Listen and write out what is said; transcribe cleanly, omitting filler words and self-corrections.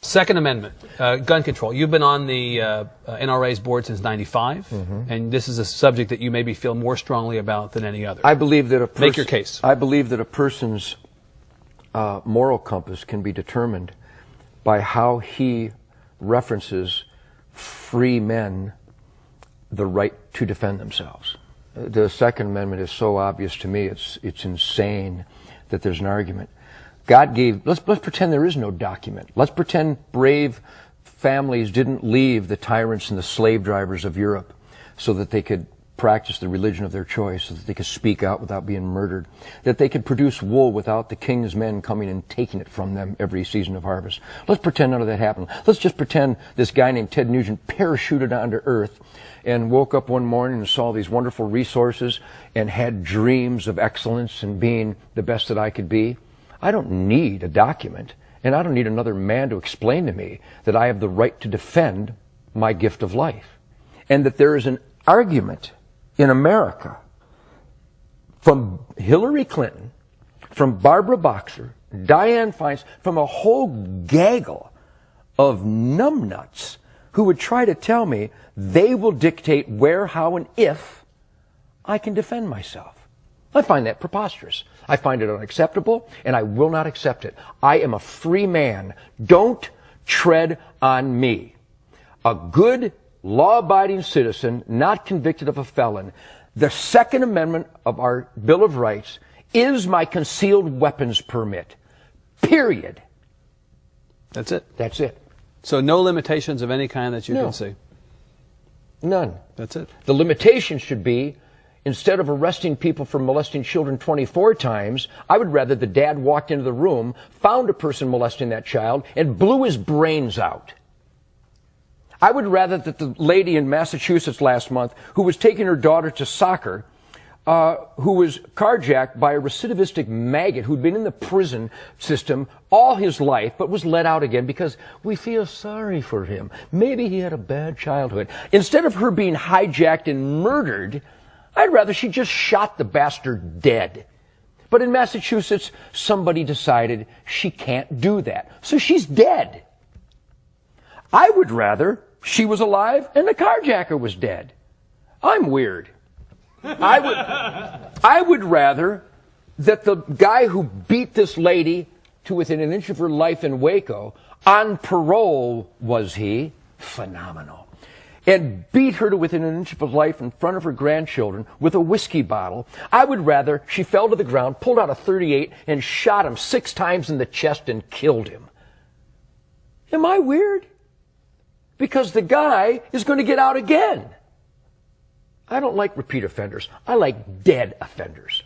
Second Amendment, gun control. You've been on the NRA's board since '95, and this is a subject that you maybe feel more strongly about than any other. I believe that Make your case. I believe that a person's moral compass can be determined by how he references free men the right to defend themselves. The Second Amendment is so obvious to me, it's insane that there's an argument. God gave, let's pretend there is no document. Let's pretend brave families didn't leave the tyrants and the slave drivers of Europe so that they could practice the religion of their choice, so that they could speak out without being murdered, that they could produce wool without the king's men coming and taking it from them every season of harvest. Let's pretend none of that happened. Let's just pretend this guy named Ted Nugent parachuted onto Earth and woke up one morning and saw these wonderful resources and had dreams of excellence and being the best that I could be. I don't need a document, and I don't need another man to explain to me that I have the right to defend my gift of life. And that there is an argument in America from Hillary Clinton, from Barbara Boxer, Dianne Feinstein, from a whole gaggle of numbnuts who would try to tell me they will dictate where, how, and if I can defend myself. I find that preposterous. I find it unacceptable, and I will not accept it. I am a free man. Don't tread on me. A good, law-abiding citizen, not convicted of a felon. The Second Amendment of our Bill of Rights is my concealed weapons permit. Period. That's it? That's it. So no limitations of any kind that you can see? None. That's it. The limitation should be, instead of arresting people for molesting children 24 times, I would rather the dad walked into the room, found a person molesting that child, and blew his brains out. I would rather that the lady in Massachusetts last month who was taking her daughter to soccer, who was carjacked by a recidivistic maggot who'd been in the prison system all his life but was let out again because we feel sorry for him. Maybe he had a bad childhood. Instead of her being hijacked and murdered, I'd rather she just shot the bastard dead. But in Massachusetts, somebody decided she can't do that. So she's dead. I would rather she was alive and the carjacker was dead. I'm weird. I would rather that the guy who beat this lady to within an inch of her life in Waco, on parole was he, phenomenal, and beat her to within an inch of her life in front of her grandchildren with a whiskey bottle. I would rather she fell to the ground, pulled out a .38, and shot him 6 times in the chest and killed him. Am I weird? Because the guy is going to get out again. I don't like repeat offenders. I like dead offenders.